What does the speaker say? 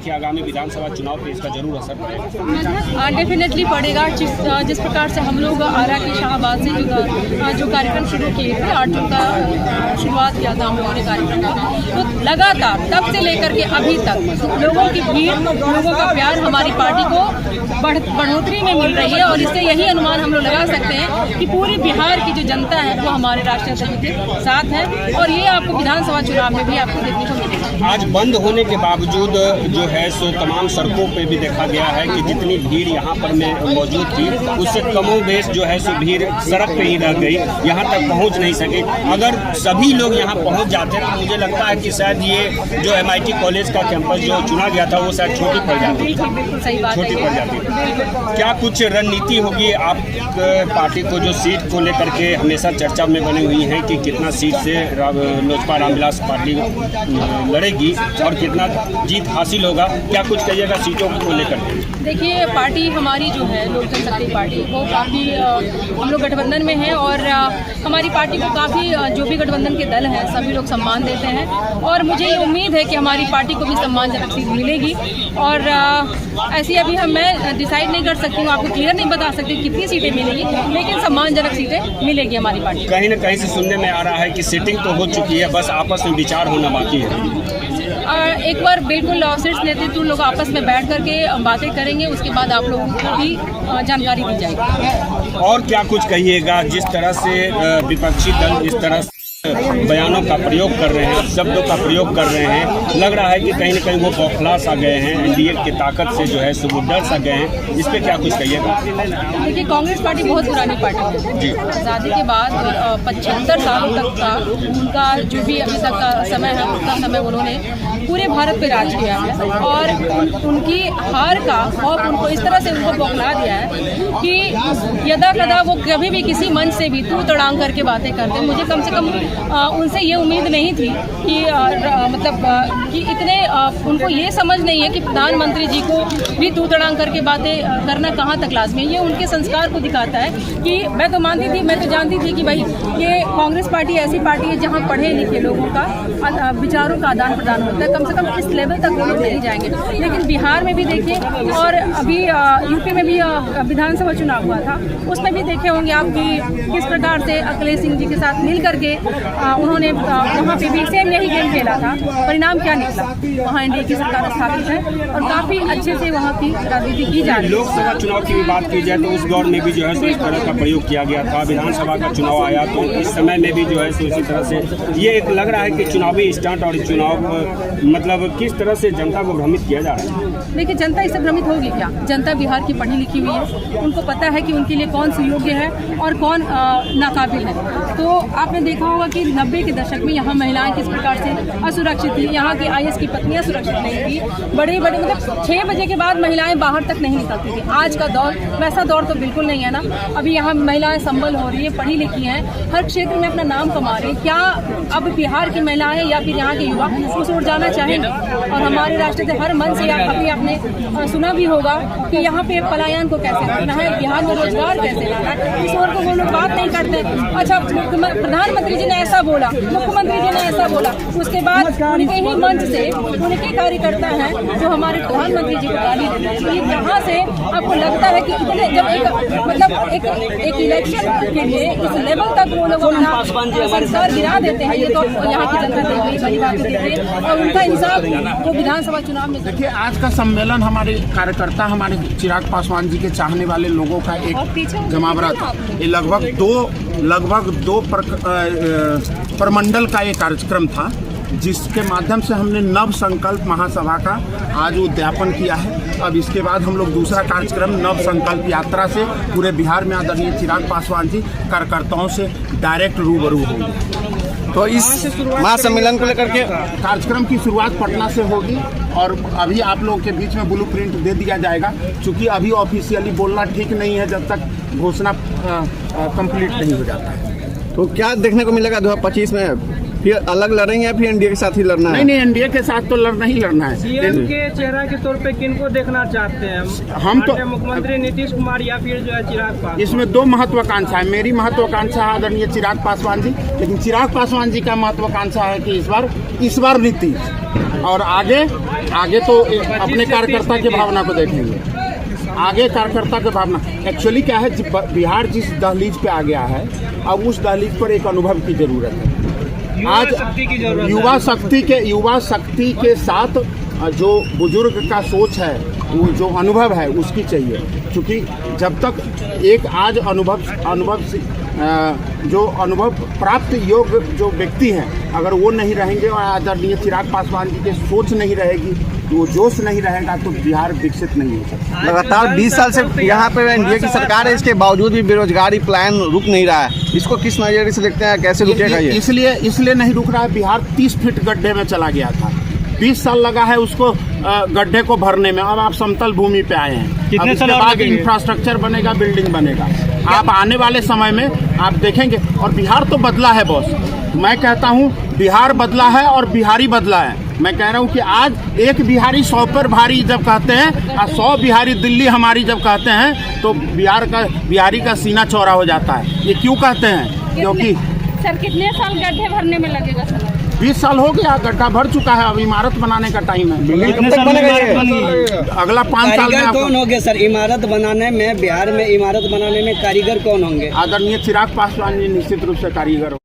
कि आगामी विधानसभा चुनाव पर इसका जरूर असर पड़ेगा? डेफिनेटली पड़ेगा। जिस प्रकार से हम लोग आरा की शाहबाद से जो कार्यक्रम शुरू किए थे, 8 जून का शुरुआत किया था हम लोगों ने कार्यक्रम का, तो लगातार तब से लेकर के अभी तक लोगों की भीड़, लोगों का प्यार हमारी पार्टी को बढ़ोतरी में मिल रही है। और इससे यही अनुमान हम लोग लगा सकते हैं कि पूरी बिहार की जो जनता है वो हमारे राष्ट्रीय अध्यक्ष के साथ है, और ये आपको विधानसभा चुनाव में भी आपको देखने को मिलेगा। आज बंद होने के बावजूद जो है सो तमाम सड़कों पे भी देखा गया है कि जितनी भीड़ यहाँ पर में मौजूद थी उससे कमोबेश जो है सो भीड़ सड़क पे ही रह गई, यहाँ तक पहुँच नहीं सके। अगर सभी लोग यहाँ पहुँच जाते तो मुझे लगता है कि शायद ये जो MIT कॉलेज का कैंपस जो चुना गया था वो शायद छोटी पड़ जाती, छोटी पड़ जाती। क्या कुछ रणनीति होगी आप पार्टी को, जो सीट को लेकर के हमेशा चर्चा में बनी हुई है कि कितना सीट से लोजपा रामविलास पार्टी लड़ेगी और कितना जीत हासिल होगा, क्या कुछ कहिएगा सीटों को लेकर? देखिए, पार्टी हमारी जो है लोक जनशक्ति पार्टी वो काफ़ी हम लोग गठबंधन में हैं, और हमारी पार्टी को काफ़ी जो भी गठबंधन के दल हैं सभी लोग सम्मान देते हैं, और मुझे ये उम्मीद है कि हमारी पार्टी को भी सम्मानजनक सीट मिलेगी। और ऐसी अभी मैं डिसाइड नहीं कर सकती हूँ, आपको क्लियर नहीं बता सकती कितनी सीटें मिलेगी, लेकिन सम्मानजनक सीटें मिलेगी हमारी पार्टी। कहीं ना कहीं से सुनने में आ रहा है कि सीटिंग तो हो चुकी है, बस आपस में विचार होना बाकी है। एक बार बिल्कुल शीर्ष नेतृत्व लोग आपस में बैठ करके बातें करेंगे, उसके बाद आप लोगों को भी जानकारी दी जाएगी। और क्या कुछ कहिएगा, जिस तरह से विपक्षी दल इस तरह बयानों का प्रयोग कर रहे हैं, शब्दों का प्रयोग कर रहे हैं, लग रहा है कि कहीं ना कहीं वो बौखला सा गए हैं, NDA की ताकत से जो है सो वो डर सा गए हैं, इस पे क्या कुछ कहिएगा? देखिए, कांग्रेस पार्टी बहुत पुरानी पार्टी है जी। आज़ादी के बाद 75 सालों तक का उनका जो भी अभी तक का समय है, उतना समय उन्होंने पूरे भारत पे राज किया है, और उनकी हार का खौफ उनको इस तरह से उनको बौखला दिया है कि यदा कदा वो कभी भी किसी मंच से भी तू तड़ांग करके बातें करते। मुझे कम से कम उनसे ये उम्मीद नहीं थी कि कि इतने उनको ये समझ नहीं है कि प्रधानमंत्री जी को भी तू तड़ांग करके बातें करना कहाँ तक लाजमी है। ये उनके संस्कार को दिखाता है कि मैं तो जानती थी कि भाई ये कांग्रेस पार्टी ऐसी पार्टी है जहाँ पढ़े लिखे लोगों का विचारों का आदान प्रदान होता है। कम से कम इस लेवल तक वो लोग नहीं जाएंगे, लेकिन बिहार में भी देखिए, और अभी यूपी में भी विधानसभा चुनाव हुआ था, उसमें भी देखे होंगे आप कि किस प्रकार से अखिलेश सिंह जी के साथ मिल करके उन्होंने वहाँ पे भी सेम यही गेम खेला था। परिणाम क्या निकला? वहाँ NDA की सरकार स्थापित है और काफ़ी अच्छे से वहाँ की राजनीति की जा रही है। लोकसभा चुनाव की भी बात की जाए तो उस दौर में भी जो है सो इस तरह का प्रयोग किया गया था। विधानसभा का चुनाव आया तो इस समय में भी जो है सो इसी तरह से ये एक लग रहा है कि चुनावी स्टंट और चुनाव मतलब किस तरह से जनता को भ्रमित किया जा रहा है। देखिए, जनता इससे भ्रमित होगी क्या? जनता बिहार की पढ़ी लिखी हुई है, उनको पता है कि उनके लिए कौन सुयोग्य है और कौन नाकाबिल है। तो आपने देखा होगा कि 90 के दशक में यहाँ महिलाएं किस प्रकार से असुरक्षित थी, यहाँ की IAS की पत्नियां सुरक्षित नहीं थी। बड़े मतलब 6 बजे के बाद महिलाएं बाहर तक नहीं निकलती थी। आज का दौर वैसा दौर तो बिल्कुल नहीं है ना। अभी यहाँ महिलाएं संबल हो रही है, पढ़ी लिखी हैं, हर क्षेत्र में अपना नाम कमा रही है। क्या अब बिहार की महिलाएं या फिर यहाँ के युवा उस ओर जाना चाहेंगे? और हमारे राष्ट्र से हर मन से अभी आपने सुना भी होगा कि यहाँ पे पलायन को कैसे करना है, बिहार में रोजगार कैसे लाना है, इस ओर को वो लोग बात नहीं करते। अच्छा, प्रधानमंत्री जी ने ऐसा बोला, मुख्यमंत्री जी ने ऐसा बोला, उसके बाद उनके ही मंच से उनके कार्यकर्ता हैं जो हमारे प्रधानमंत्री जी को गाली देते हैं। ये कहाँ से आपको लगता है कि इतने जब एक इलेक्शन के लिए इस लेवल तक वो लोग अपना संस्कार गिरा देते हैं? ये तो यहाँ की जनता देख रही, बड़ी बात देख रही है, और उनका इंसाफ वो विधानसभा चुनाव में। देखिए, आज का सम्मेलन हमारे कार्यकर्ता, हमारे चिराग पासवान जी के चाहने वाले लोगों का एक जमावड़ा था। ये लगभग दो प्रमंडल का ये कार्यक्रम था, जिसके माध्यम से हमने नव संकल्प महासभा का आज उद्यापन किया है। अब इसके बाद हम लोग दूसरा कार्यक्रम नव संकल्प यात्रा से पूरे बिहार में आदरणीय चिराग पासवान जी कार्यकर्ताओं से डायरेक्ट रूबरू होंगे। तो इस महासम्मेलन को लेकर के कार्यक्रम की शुरुआत पटना से होगी, और अभी आप लोगों के बीच में ब्लूप्रिंट दे दिया जाएगा, क्योंकि अभी ऑफिशियली बोलना ठीक नहीं है जब तक घोषणा कंप्लीट नहीं हो जाता है। तो क्या देखने को मिलेगा 2025 में? फिर अलग लड़ेंगे या फिर NDA के साथ ही लड़ना है? नहीं, NDA के साथ तो लड़ना ही लड़ना है। CM के चेहरा के तौर पे किनको देखना चाहते हैं? हम तो मुख्यमंत्री नीतीश कुमार या फिर जो है चिराग पासवान? इसमें 2 महत्वाकांक्षा है। मेरी महत्वाकांक्षा है आदरणीय चिराग पासवान जी, लेकिन चिराग पासवान जी का महत्वाकांक्षा है कि इस बार नीतीश। और आगे तो अपने कार्यकर्ता की भावना को देखेंगे। आगे कार्यकर्ता की भावना एक्चुअली क्या है, बिहार जिस दहलीज पे आ गया है अब उस दहलीज पर एक अनुभव की जरूरत है। आज युवा शक्ति के साथ जो बुजुर्ग का सोच है, वो जो अनुभव है उसकी चाहिए, क्योंकि जब तक एक आज जो अनुभव प्राप्त योग्य जो व्यक्ति हैं अगर वो नहीं रहेंगे और आदरणीय चिराग पासवान जी की सोच नहीं रहेगी, वो जोश नहीं रहेगा, तो बिहार विकसित नहीं हो सकता। लगातार 20 साल से यहाँ पे एनडीए की सरकार है, इसके बावजूद भी बेरोजगारी प्लान रुक नहीं रहा है। इसको किस नजरिए से देखते हैं, कैसे रुकेगा ये? इसलिए नहीं रुक रहा है। बिहार 30 फीट गड्ढे में चला गया था, 20 साल लगा है उसको गड्ढे को भरने में। अब आप समतल भूमि पे आए हैं, कितने साल बाद इंफ्रास्ट्रक्चर बनेगा, बिल्डिंग बनेगा। आप आने वाले समय में आप देखेंगे। और बिहार तो बदला है बॉस, मैं कहता हूँ बिहार बदला है और बिहारी बदला है। मैं कह रहा हूँ कि आज एक बिहारी 100 पर भारी जब कहते हैं और 100 बिहारी दिल्ली हमारी जब कहते हैं तो बिहारी का सीना चौड़ा हो जाता है। ये क्यों कहते हैं? क्योंकि सर कितने साल गड्ढे भरने में लगेगा सर? 20 साल हो गया, गड्ढा भर चुका है, अब इमारत बनाने का टाइम है। कब तक बनेगा ये? अगला 5 साल में कौन होंगे सर इमारत बनाने में? बिहार में इमारत बनाने में कारीगर कौन होंगे? आदरणीय चिराग पासवान जी निश्चित रूप से कारीगर